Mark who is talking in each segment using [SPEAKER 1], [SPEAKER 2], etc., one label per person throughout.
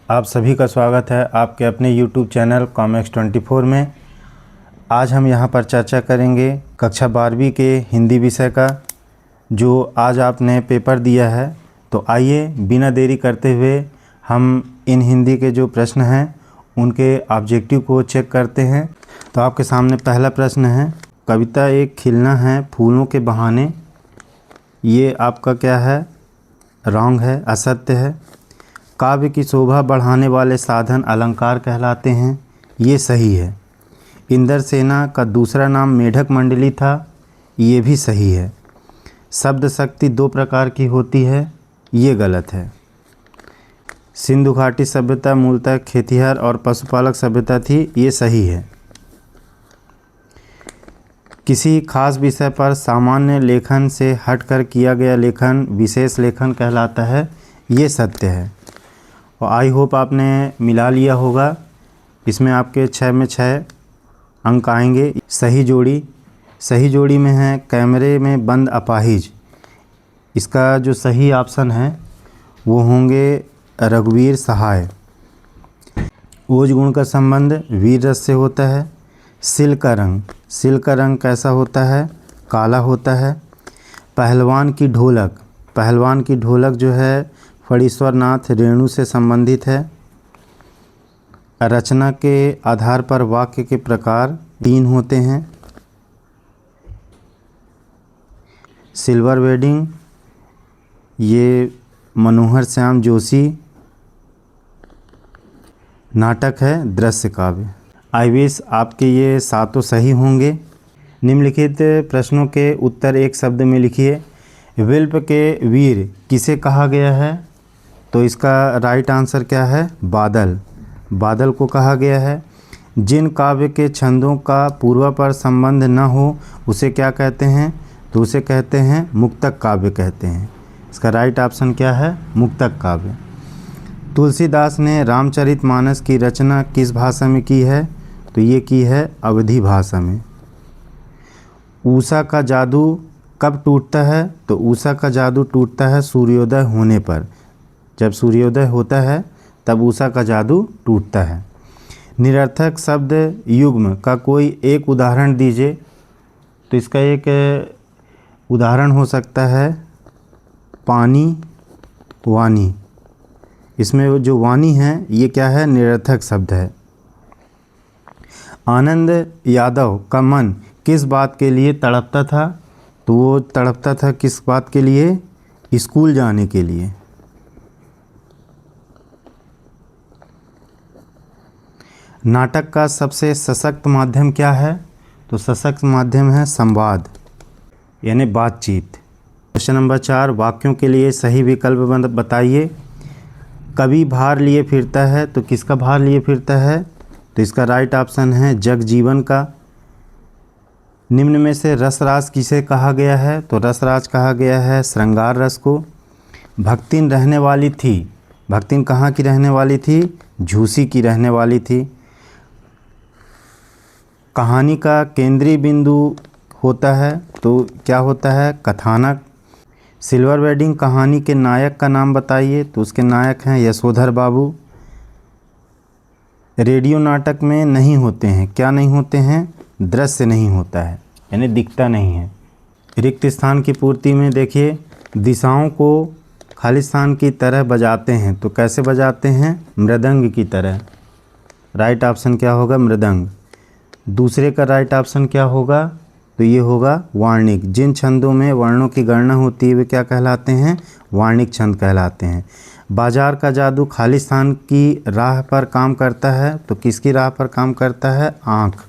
[SPEAKER 1] आप सभी का स्वागत है आपके अपने YouTube चैनल कॉमिक्स 24 में। आज हम यहाँ पर चर्चा करेंगे कक्षा 12वीं के हिंदी विषय का, जो आज आपने पेपर दिया है। तो आइए बिना देरी करते हुए हम इन हिंदी के जो प्रश्न हैं उनके ऑब्जेक्टिव को चेक करते हैं। तो आपके सामने पहला प्रश्न है, कविता एक खिलना है फूलों के बहाने। ये आपका क्या है? रॉन्ग है, असत्य है। काव्य की शोभा बढ़ाने वाले साधन अलंकार कहलाते हैं। ये सही है। इंद्रसेना का दूसरा नाम मेढक मंडली था। ये भी सही है। शब्द शक्ति दो प्रकार की होती है। ये गलत है। सिंधु घाटी सभ्यता मूलतः खेतिहर और पशुपालक सभ्यता थी। ये सही है। किसी खास विषय पर सामान्य लेखन से हटकर किया गया लेखन विशेष लेखन कहलाता है। ये सत्य है। और आई होप आपने मिला लिया होगा। इसमें आपके 6 में 6 अंक आएंगे। सही जोड़ी में है कैमरे में बंद अपाहिज। इसका जो सही ऑप्शन है वो होंगे रघुवीर सहाय। ओज गुण का संबंध वीर रस से होता है। सिल का रंग कैसा होता है? काला होता है। पहलवान की ढोलक जो है फणीश्वर नाथ रेणु से संबंधित है। रचना के आधार पर वाक्य के प्रकार 3 होते हैं। सिल्वर वेडिंग ये मनोहर श्याम जोशी नाटक है दृश्य काव्य। आई विश आपके ये 7 सही होंगे। निम्नलिखित प्रश्नों के उत्तर एक शब्द में लिखिए। विल्प के वीर किसे कहा गया है? तो इसका राइट आंसर क्या है? बादल को कहा गया है। जिन काव्य के छंदों का पूर्वापर संबंध न हो उसे क्या कहते हैं? तो उसे कहते हैं मुक्तक काव्य कहते हैं। इसका राइट ऑप्शन क्या है? मुक्तक काव्य। तुलसीदास ने रामचरितमानस की रचना किस भाषा में की है? तो ये की है अवधी भाषा में। उषा का जादू कब टूटता है? तो उषा का जादू टूटता है सूर्योदय होने पर। जब सूर्योदय होता है तब उषा का जादू टूटता है। निरर्थक शब्द युग्म का कोई एक उदाहरण दीजिए। तो इसका एक उदाहरण हो सकता है पानी, वाणी। इसमें जो वाणी है ये क्या है? निरर्थक शब्द है। आनंद यादव का मन किस बात के लिए तड़पता था? तो वो तड़पता था किस बात के लिए? स्कूल जाने के लिए। नाटक का सबसे सशक्त माध्यम क्या है? तो सशक्त माध्यम है संवाद यानी बातचीत। क्वेश्चन नंबर 4, वाक्यों के लिए सही विकल्प बताइए। कवि भार लिए फिरता है। तो किसका भार लिए फिरता है? तो इसका राइट ऑप्शन है जगजीवन का। निम्न में से रसराज किसे कहा गया है? तो रसराज कहा गया है श्रृंगार रस को। भक्तिन रहने वाली थी। भक्तिन कहाँ की रहने वाली थी? झूसी की रहने वाली थी। कहानी का केंद्रीय बिंदु होता है तो क्या होता है? कथानक। सिल्वर वेडिंग कहानी के नायक का नाम बताइए। तो उसके नायक हैं यशोधर बाबू। रेडियो नाटक में नहीं होते हैं। क्या नहीं होते हैं? दृश्य नहीं होता है यानी दिखता नहीं है। रिक्त स्थान की पूर्ति में देखिए, दिशाओं को खाली स्थान की तरह बजाते हैं। तो कैसे बजाते हैं? मृदंग की तरह। राइट ऑप्शन क्या होगा? मृदंग। दूसरे का राइट ऑप्शन क्या होगा? तो ये होगा वार्णिक। जिन छंदों में वर्णों की गणना होती है वे क्या कहलाते हैं? वार्णिक छंद कहलाते हैं। बाजार का जादू खाली स्थान की राह पर काम करता है। तो किसकी राह पर काम करता है? आँख।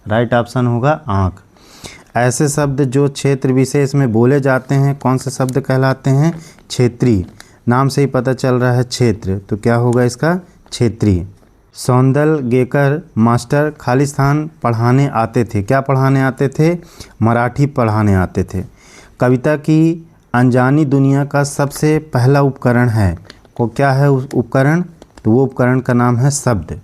[SPEAKER 1] राइट ऑप्शन होगा आँख। ऐसे शब्द जो क्षेत्र विशेष में बोले जाते हैं कौन से शब्द कहलाते हैं? क्षेत्रीय। नाम से ही पता चल रहा है क्षेत्र, तो क्या होगा इसका? क्षेत्रीय। सौंदलगेकर मास्टर खाली स्थान पढ़ाने आते थे। क्या पढ़ाने आते थे? मराठी पढ़ाने आते थे। कविता की अनजानी दुनिया का सबसे पहला उपकरण है। को क्या है उस उपकरण? तो वो उपकरण का नाम है शब्द।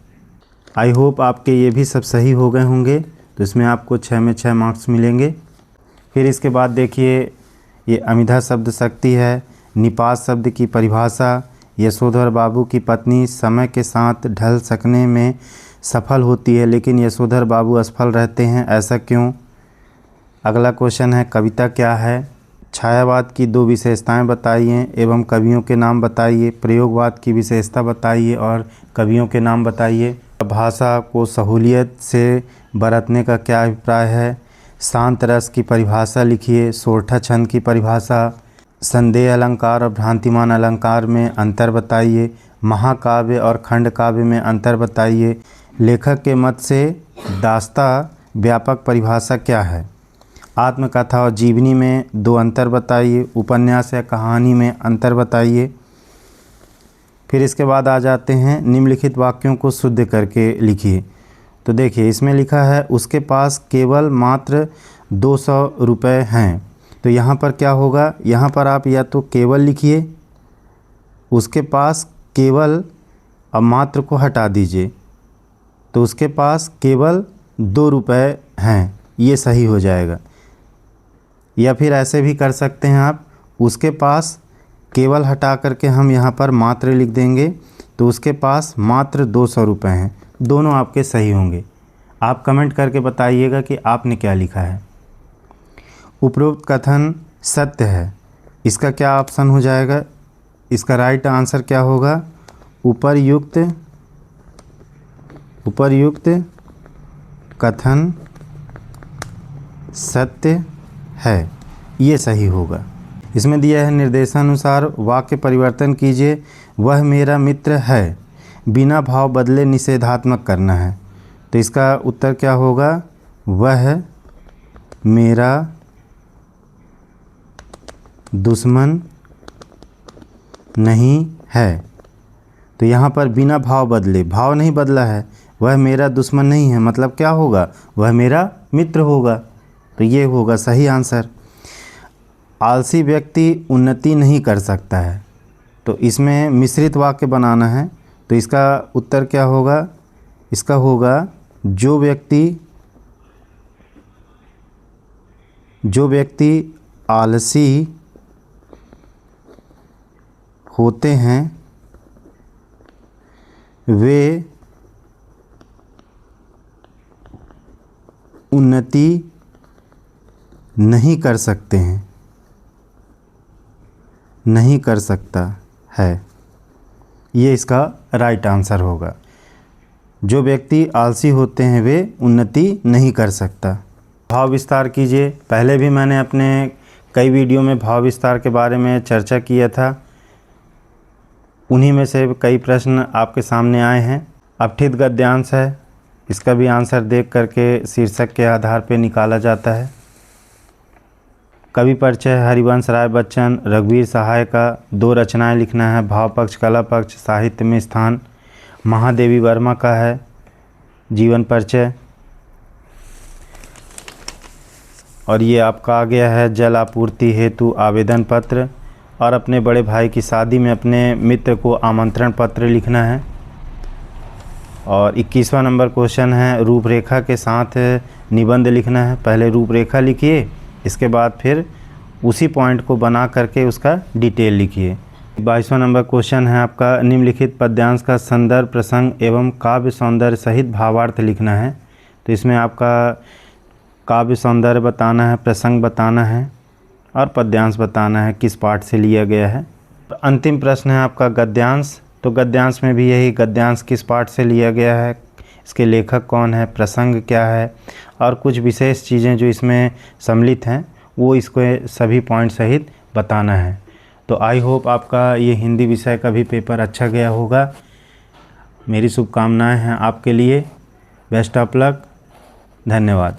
[SPEAKER 1] आई होप आपके ये भी सब सही हो गए होंगे। तो इसमें आपको 6 में 6 मार्क्स मिलेंगे। फिर इसके बाद देखिए ये अमिधा शब्द शक्ति है। निपात शब्द की परिभाषा, यशोधर बाबू की पत्नी समय के साथ ढल सकने में सफल होती है लेकिन यशोधर बाबू असफल रहते हैं, ऐसा क्यों? अगला क्वेश्चन है कविता क्या है? छायावाद की 2 विशेषताएं बताइए एवं कवियों के नाम बताइए। प्रयोगवाद की विशेषता बताइए और कवियों के नाम बताइए। भाषा को सहूलियत से बरतने का क्या अभिप्राय है? शांत रस की परिभाषा लिखिए। सोरठा छंद की परिभाषा। संदेह अलंकार और भ्रांतिमान अलंकार में अंतर बताइए। महाकाव्य और खंड काव्य में अंतर बताइए। लेखक के मत से दास्ता व्यापक परिभाषा क्या है? आत्मकथा और जीवनी में 2 अंतर बताइए। उपन्यास या कहानी में अंतर बताइए। फिर इसके बाद आ जाते हैं निम्नलिखित वाक्यों को शुद्ध करके लिखिए। तो देखिए इसमें लिखा है उसके पास केवल मात्र 200 रुपये हैं। तो यहाँ पर क्या होगा? यहाँ पर आप या तो केवल लिखिए, उसके पास केवल, अब मात्र को हटा दीजिए, तो उसके पास केवल 2 रुपये हैं, ये सही हो जाएगा। या फिर ऐसे भी कर सकते हैं आप, उसके पास केवल हटा करके हम यहाँ पर मात्र लिख देंगे, तो उसके पास मात्र 200 रुपये हैं। दोनों आपके सही होंगे। आप कमेंट करके बताइएगा कि आपने क्या लिखा है। उपरोक्त कथन सत्य है, इसका क्या ऑप्शन हो जाएगा? इसका राइट आंसर क्या होगा? उपर्युक्त कथन सत्य है, ये सही होगा। इसमें दिया है निर्देशानुसार वाक्य परिवर्तन कीजिए। वह मेरा मित्र है, बिना भाव बदले निषेधात्मक करना है। तो इसका उत्तर क्या होगा? वह मेरा दुश्मन नहीं है। तो यहाँ पर बिना भाव बदले, भाव नहीं बदला है, वह मेरा दुश्मन नहीं है, मतलब क्या होगा? वह मेरा मित्र होगा। तो ये होगा सही आंसर। आलसी व्यक्ति उन्नति नहीं कर सकता है, तो इसमें मिश्रित वाक्य बनाना है। तो इसका उत्तर क्या होगा? इसका होगा जो व्यक्ति आलसी होते हैं वे उन्नति नहीं कर सकते हैं, नहीं कर सकता है, ये इसका राइट आंसर होगा। जो व्यक्ति आलसी होते हैं वे उन्नति नहीं कर सकता। भाव विस्तार कीजिए। पहले भी मैंने अपने कई वीडियो में भाव विस्तार के बारे में चर्चा किया था, उन्हीं में से कई प्रश्न आपके सामने आए हैं। अपठित गद्यांश है, इसका भी आंसर देख करके शीर्षक के आधार पर निकाला जाता है। कवि परिचय हरिवंश राय बच्चन, रघुवीर सहाय का 2 रचनाएं लिखना है। भाव पक्ष, कला पक्ष, साहित्य में स्थान महादेवी वर्मा का है। जीवन परिचय, और ये आपका आ गया है जल आपूर्ति हेतु आवेदन पत्र, और अपने बड़े भाई की शादी में अपने मित्र को आमंत्रण पत्र लिखना है। और 21वां नंबर क्वेश्चन है रूपरेखा के साथ निबंध लिखना है। पहले रूपरेखा लिखिए, इसके बाद फिर उसी पॉइंट को बना करके उसका डिटेल लिखिए। 22वां नंबर क्वेश्चन है आपका निम्नलिखित पद्यांश का संदर्भ, प्रसंग एवं काव्य सौंदर्य सहित भावार्थ लिखना है। तो इसमें आपका काव्य सौंदर्य बताना है, प्रसंग बताना है और पद्यांश बताना है किस पाठ से लिया गया है। अंतिम प्रश्न है आपका गद्यांश। तो गद्यांश में भी यही, गद्यांश किस पाठ से लिया गया है, इसके लेखक कौन है, प्रसंग क्या है, और कुछ विशेष चीज़ें जो इसमें सम्मिलित हैं वो इसको सभी पॉइंट सहित बताना है। तो आई होप आपका ये हिंदी विषय का भी पेपर अच्छा गया होगा। मेरी शुभकामनाएं हैं आपके लिए। Best of luck. धन्यवाद।